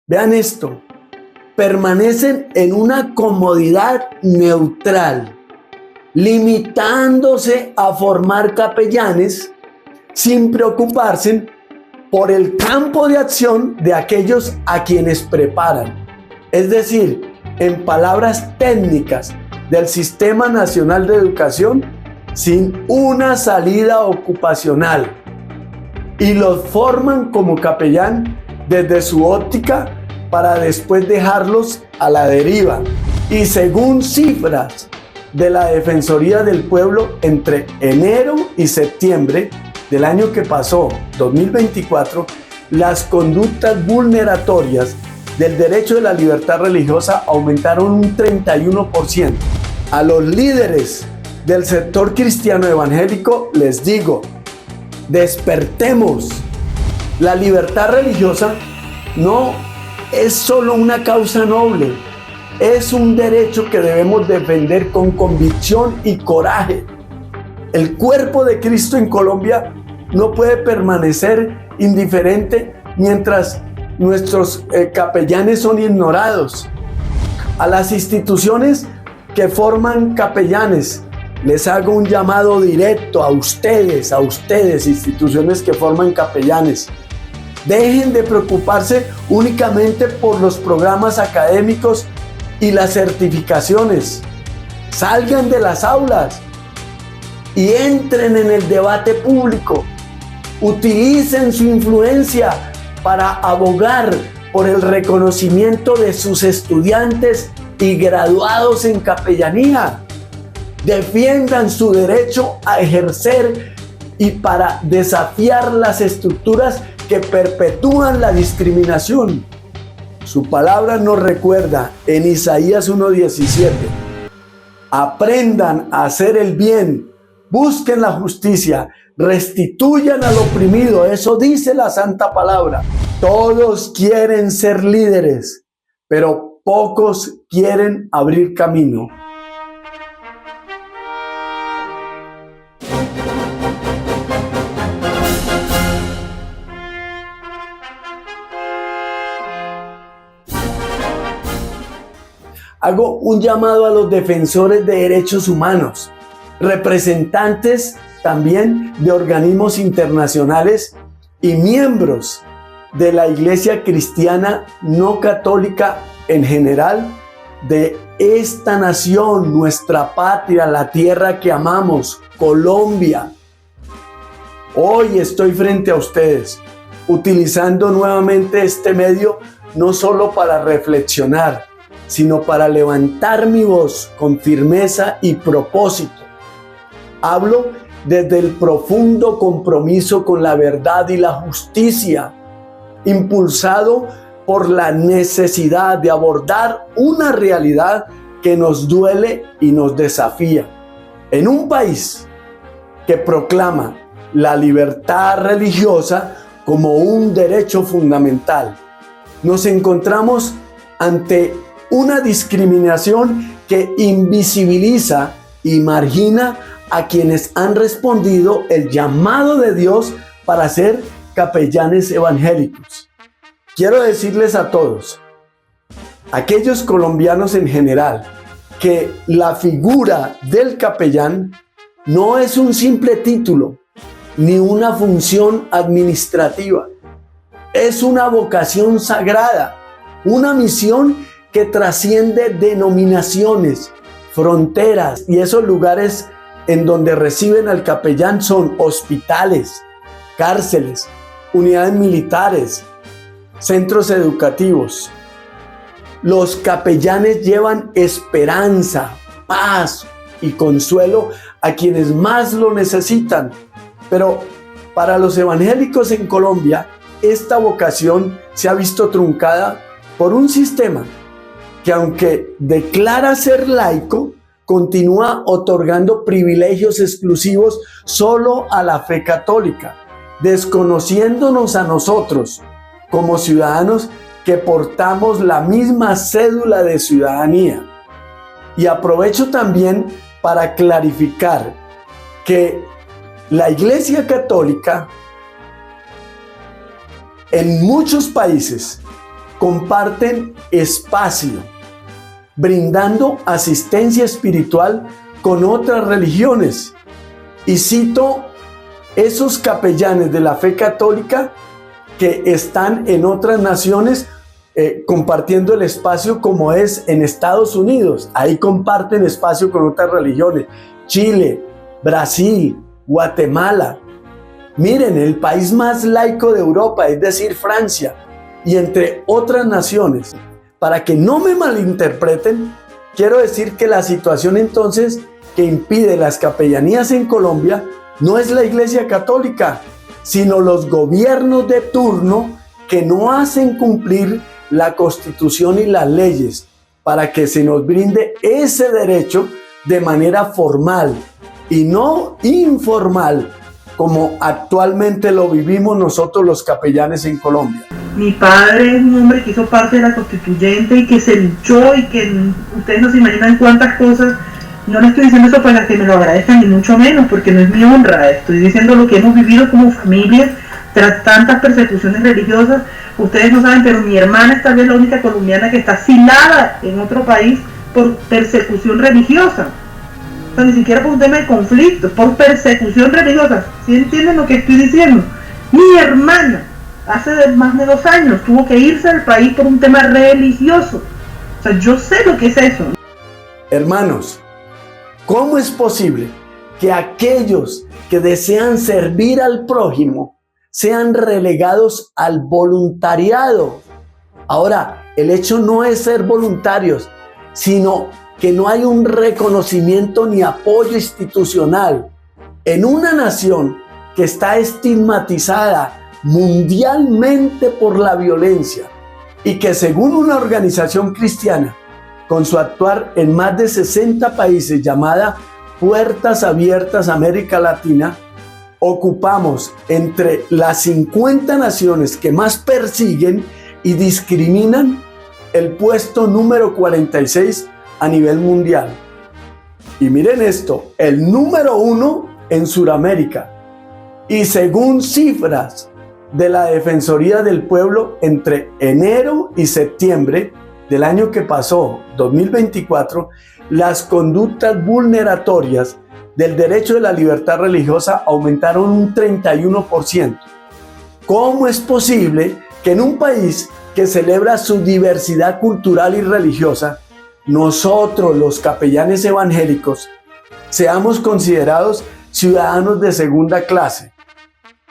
Vean esto, permanecen en una comodidad neutral, limitándose a formar capellanes sin preocuparse por el campo de acción de aquellos a quienes preparan. Es decir, en palabras técnicas del Sistema Nacional de Educación, sin una salida ocupacional, y los forman como capellán desde su óptica para después dejarlos a la deriva. Y según cifras de la Defensoría del Pueblo, entre enero y septiembre del año que pasó, 2024, las conductas vulneratorias del derecho de la libertad religiosa aumentaron un 31%. A los líderes del sector cristiano evangélico les digo, despertemos. La libertad religiosa no es solo una causa noble, es un derecho que debemos defender con convicción y coraje. El cuerpo de Cristo en Colombia no puede permanecer indiferente mientras nuestros capellanes son ignorados. A las instituciones que forman capellanes, les hago un llamado directo a ustedes, instituciones que forman capellanes. Dejen de preocuparse únicamente por los programas académicos y las certificaciones. Salgan de las aulas y entren en el debate público. Utilicen su influencia para abogar por el reconocimiento de sus estudiantes y graduados en capellanía. Defiendan su derecho a ejercer y para desafiar las estructuras que perpetúan la discriminación. Su palabra nos recuerda en Isaías 1:17: aprendan a hacer el bien, busquen la justicia, restituyan al oprimido. Eso dice la santa palabra. Todos quieren ser líderes, pero pocos quieren abrir camino. Hago un llamado a los defensores de derechos humanos, representantes también de organismos internacionales y miembros de la Iglesia cristiana no católica en general, de esta nación, nuestra patria, la tierra que amamos, Colombia. Hoy estoy frente a ustedes, utilizando nuevamente este medio no solo para reflexionar, sino para levantar mi voz con firmeza y propósito. Hablo desde el profundo compromiso con la verdad y la justicia, impulsado por la necesidad de abordar una realidad que nos duele y nos desafía. En un país que proclama la libertad religiosa como un derecho fundamental, nos encontramos ante una discriminación que invisibiliza y margina a quienes han respondido el llamado de Dios para ser capellanes evangélicos. Quiero decirles a todos, aquellos colombianos en general, que la figura del capellán no es un simple título ni una función administrativa. Es una vocación sagrada, una misión que trasciende denominaciones, fronteras, y esos lugares en donde reciben al capellán son hospitales, cárceles, unidades militares, centros educativos. Los capellanes llevan esperanza, paz y consuelo a quienes más lo necesitan. Pero para los evangélicos en Colombia, esta vocación se ha visto truncada por un sistema que, aunque declara ser laico, continúa otorgando privilegios exclusivos solo a la fe católica, desconociéndonos a nosotros como ciudadanos que portamos la misma cédula de ciudadanía. Y aprovecho también para clarificar que la Iglesia Católica en muchos países comparten espacio, brindando asistencia espiritual con otras religiones. Y cito esos capellanes de la fe católica que están en otras naciones compartiendo el espacio, como es en Estados Unidos. Ahí comparten espacio con otras religiones. Chile, Brasil, Guatemala. Miren, el país más laico de Europa, es decir, Francia, y entre otras naciones. Para que no me malinterpreten, quiero decir que la situación entonces que impide las capellanías en Colombia no es la Iglesia Católica, sino los gobiernos de turno que no hacen cumplir la Constitución y las leyes para que se nos brinde ese derecho de manera formal y no informal, como actualmente lo vivimos nosotros los capellanes en Colombia. Mi padre es un hombre que hizo parte de la constituyente y que se luchó, y que ustedes no se imaginan cuántas cosas. No le estoy diciendo eso para que me lo agradezcan, ni mucho menos, porque no es mi honra. Estoy diciendo lo que hemos vivido como familia tras tantas persecuciones religiosas. Ustedes no saben, pero mi hermana es tal vez la única colombiana que está asilada en otro país por persecución religiosa. O sea, ni siquiera por un tema de conflicto, por persecución religiosa. ¿Sí entienden lo que estoy diciendo? Mi hermana, hace más de 2 años, tuvo que irse del país por un tema religioso. O sea, yo sé lo que es eso. Hermanos, ¿cómo es posible que aquellos que desean servir al prójimo sean relegados al voluntariado? Ahora, el hecho no es ser voluntarios, sino que no hay un reconocimiento ni apoyo institucional en una nación que está estigmatizada mundialmente por la violencia y que, según una organización cristiana, con su actuar en más de 60 países, llamada Puertas Abiertas América Latina, ocupamos entre las 50 naciones que más persiguen y discriminan el puesto número 46 a nivel mundial. Y miren esto, el número 1 en Sudamérica. Y según cifras de la Defensoría del Pueblo, entre enero y septiembre del año que pasó, 2024, las conductas vulneratorias del derecho de la libertad religiosa aumentaron un 31%. ¿Cómo es posible que en un país que celebra su diversidad cultural y religiosa, nosotros, los capellanes evangélicos, seamos considerados ciudadanos de segunda clase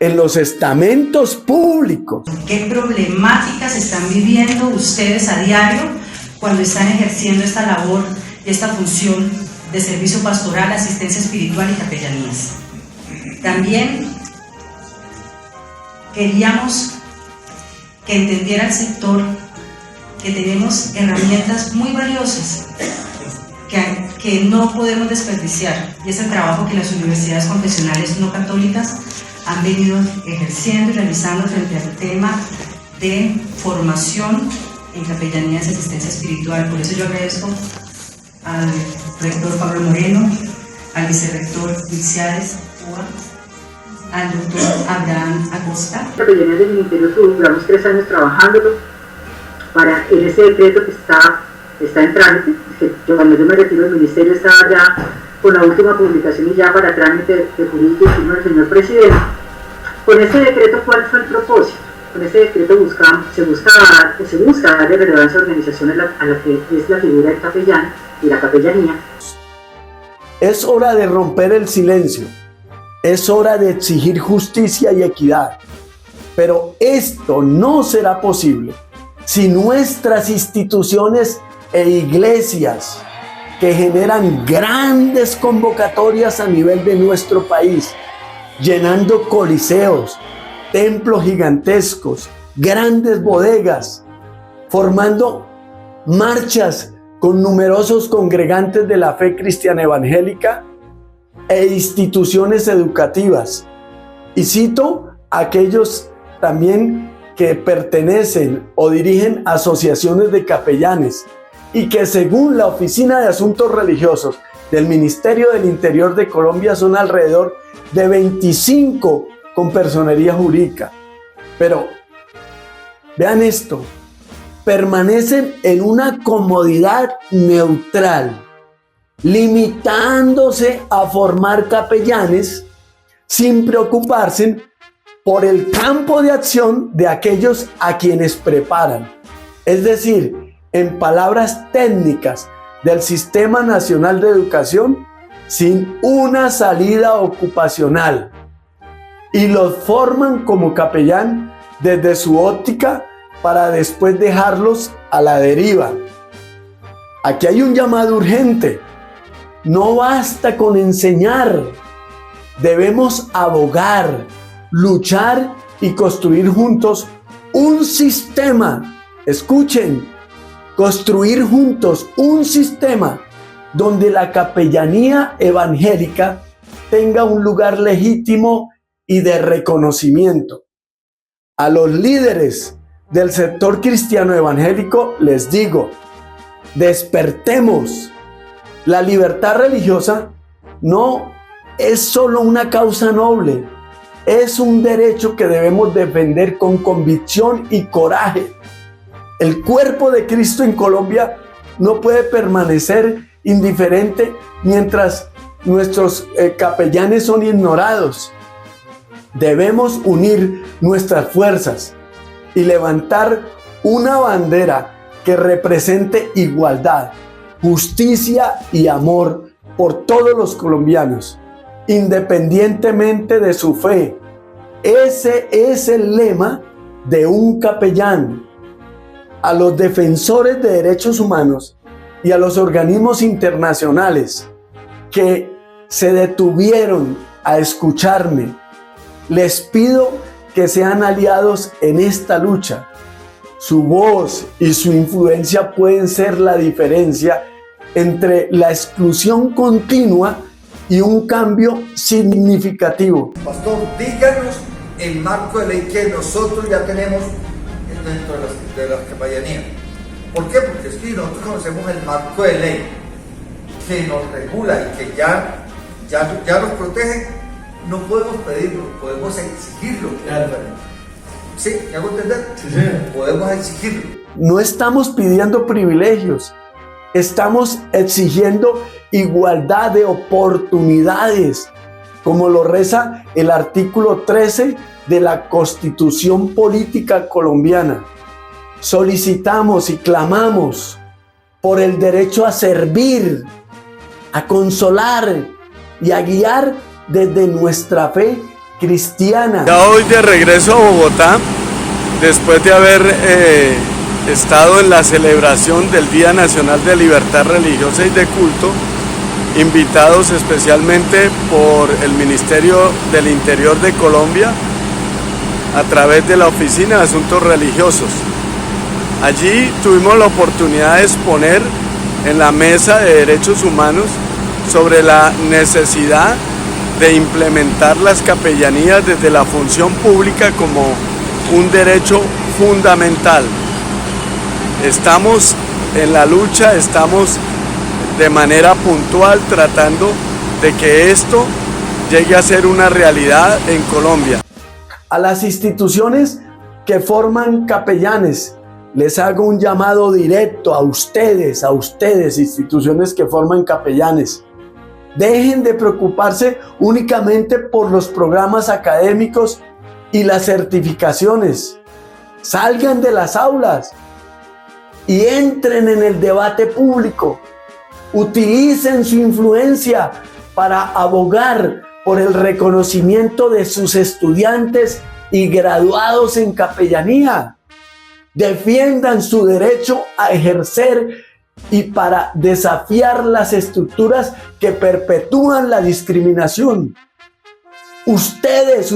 en los estamentos públicos? ¿Qué problemáticas están viviendo ustedes a diario cuando están ejerciendo esta labor, esta función de servicio pastoral, asistencia espiritual y capellanías? También queríamos que entendiera el sector que tenemos herramientas muy valiosas que no podemos desperdiciar, y es el trabajo que las universidades confesionales no católicas han venido ejerciendo y realizando frente al tema de formación en capellanías y asistencia espiritual. Por eso yo agradezco al rector Pablo Moreno, al vicerrector Ilciades Ua, al doctor Abraham Acosta. Capellanías del Ministerio Sur, duramos 3 años trabajándolo en ese decreto que está en trámite. Cuando yo me retiro del ministerio estaba ya con la última publicación y ya para trámite de jurídico y firma del señor presidente. Con ese decreto, ¿cuál fue el propósito? Con ese decreto se busca darle relevancia a organizaciones a la que es la figura del capellán y la capellanía. Es hora de romper el silencio, es hora de exigir justicia y equidad, pero esto no será posible si nuestras instituciones e iglesias, que generan grandes convocatorias a nivel de nuestro país, llenando coliseos, templos gigantescos, grandes bodegas, formando marchas con numerosos congregantes de la fe cristiana evangélica e instituciones educativas. Y cito a aquellos también que pertenecen o dirigen asociaciones de capellanes y que, según la Oficina de Asuntos Religiosos del Ministerio del Interior de Colombia, son alrededor de 25 con personería jurídica. Pero vean esto, permanecen en una comodidad neutral, limitándose a formar capellanes sin preocuparse por el campo de acción de aquellos a quienes preparan. Es decir, en palabras técnicas del Sistema Nacional de Educación, sin una salida ocupacional, y los forman como capellán desde su óptica para después dejarlos a la deriva. Aquí hay un llamado urgente. No basta con enseñar. Debemos abogar, luchar y construir juntos un sistema. Escuchen, construir juntos un sistema donde la capellanía evangélica tenga un lugar legítimo y de reconocimiento. A los líderes del sector cristiano evangélico les digo, despertemos. La libertad religiosa no es solo una causa noble, es un derecho que debemos defender con convicción y coraje. El cuerpo de Cristo en Colombia no puede permanecer indiferente mientras nuestros capellanes son ignorados. Debemos unir nuestras fuerzas y levantar una bandera que represente igualdad, justicia y amor por todos los colombianos, independientemente de su fe. Ese es el lema de un capellán. A los defensores de derechos humanos y a los organismos internacionales que se detuvieron a escucharme, les pido que sean aliados en esta lucha. Su voz y su influencia pueden ser la diferencia entre la exclusión continua y un cambio significativo. Pastor, díganos el marco de ley que nosotros ya tenemos dentro de la capellanía. ¿Por qué? Porque es que nosotros conocemos el marco de ley que nos regula y que ya nos protege. No podemos pedirlo, podemos exigirlo. ¿Sí? ¿Me hago entender? Sí. Podemos exigirlo. No estamos pidiendo privilegios, estamos exigiendo igualdad de oportunidades, como lo reza el artículo 13 de la Constitución Política Colombiana. Solicitamos y clamamos por el derecho a servir, a consolar y a guiar desde nuestra fe cristiana. Ya hoy de regreso a Bogotá, después de haber estado en la celebración del Día Nacional de Libertad Religiosa y de Culto, invitados especialmente por el Ministerio del Interior de Colombia a través de la Oficina de Asuntos Religiosos. Allí tuvimos la oportunidad de exponer en la Mesa de Derechos Humanos sobre la necesidad de implementar las capellanías desde la función pública como un derecho fundamental. Estamos en la lucha, estamos de manera puntual tratando de que esto llegue a ser una realidad en Colombia. A las instituciones que forman capellanes, les hago un llamado directo a ustedes, instituciones que forman capellanes. Dejen de preocuparse únicamente por los programas académicos y las certificaciones. Salgan de las aulas y entren en el debate público. Utilicen su influencia para abogar por el reconocimiento de sus estudiantes y graduados en capellanía. Defiendan su derecho a ejercer y para desafiar las estructuras que perpetúan la discriminación. Ustedes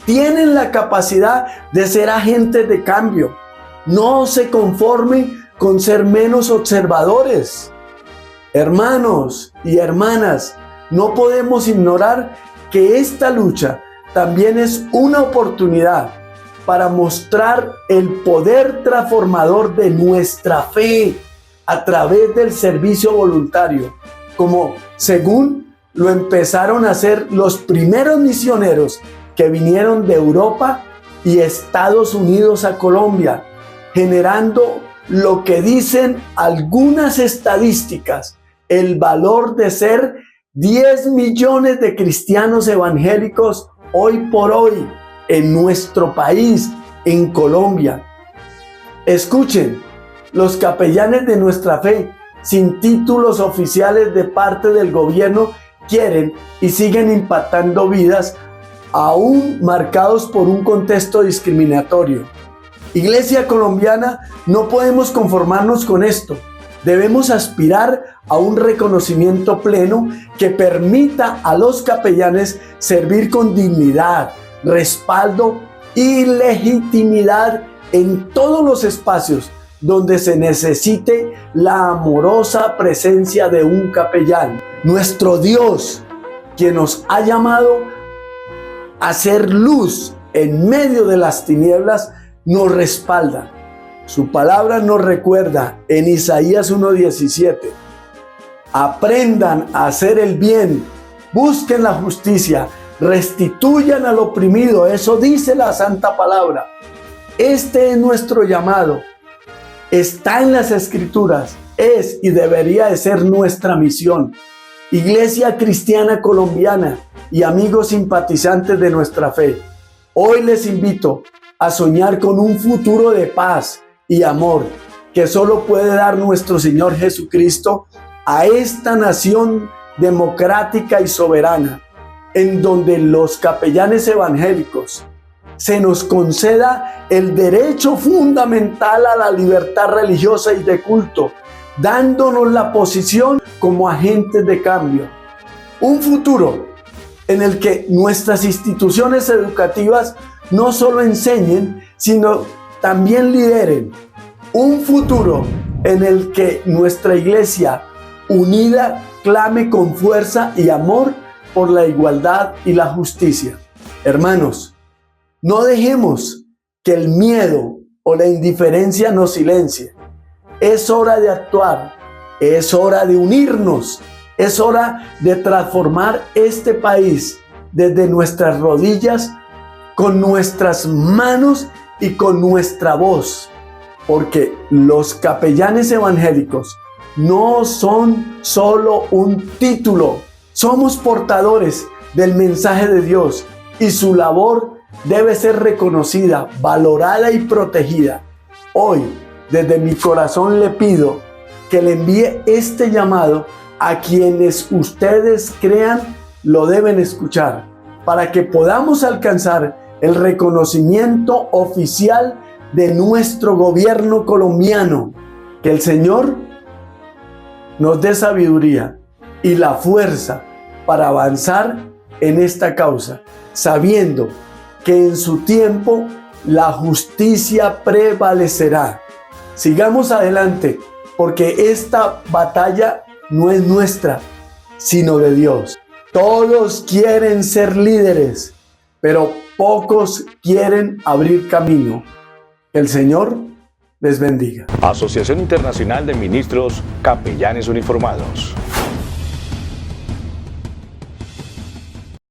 tienen la capacidad de ser agentes de cambio. No se conformen con ser menos observadores. Hermanos y hermanas, no podemos ignorar que esta lucha también es una oportunidad para mostrar el poder transformador de nuestra fe a través del servicio voluntario, como según lo empezaron a hacer los primeros misioneros que vinieron de Europa y Estados Unidos a Colombia, generando lo que dicen algunas estadísticas, el valor de ser 10 millones de cristianos evangélicos hoy por hoy en nuestro país, en Colombia. Escuchen, los capellanes de nuestra fe, sin títulos oficiales de parte del gobierno, quieren y siguen impactando vidas, aún marcados por un contexto discriminatorio. Iglesia colombiana, no podemos conformarnos con esto. Debemos aspirar a un reconocimiento pleno que permita a los capellanes servir con dignidad, respaldo y legitimidad en todos los espacios donde se necesite la amorosa presencia de un capellán. Nuestro Dios, quien nos ha llamado a ser luz en medio de las tinieblas, nos respalda. Su palabra nos recuerda en Isaías 1:17: aprendan a hacer el bien, busquen la justicia, restituyan al oprimido. Eso dice la santa palabra. Este es nuestro llamado. Está en las Escrituras, es y debería de ser nuestra misión. Iglesia cristiana colombiana y amigos simpatizantes de nuestra fe, hoy les invito a soñar con un futuro de paz y amor que solo puede dar nuestro Señor Jesucristo a esta nación democrática y soberana, en donde los capellanes evangélicos se nos conceda el derecho fundamental a la libertad religiosa y de culto, dándonos la posición como agentes de cambio. Un futuro en el que nuestras instituciones educativas no solo enseñen, sino también lideren. Un futuro en el que nuestra iglesia unida clame con fuerza y amor por la igualdad y la justicia. Hermanos, no dejemos que el miedo o la indiferencia nos silencie. Es hora de actuar, es hora de unirnos, es hora de transformar este país desde nuestras rodillas, con nuestras manos y con nuestra voz, porque los capellanes evangélicos no son solo un título, somos portadores del mensaje de Dios y su labor debe ser reconocida, valorada y protegida. Hoy, desde mi corazón le pido que le envíe este llamado a quienes ustedes crean lo deben escuchar, para que podamos alcanzar el reconocimiento oficial de nuestro gobierno colombiano. Que el Señor nos dé sabiduría y la fuerza para avanzar en esta causa, sabiendo que en su tiempo la justicia prevalecerá. Sigamos adelante, porque esta batalla no es nuestra, sino de Dios. Todos quieren ser líderes, pero pocos quieren abrir camino. El Señor les bendiga. Asociación Internacional de Ministros Capellanes Uniformados.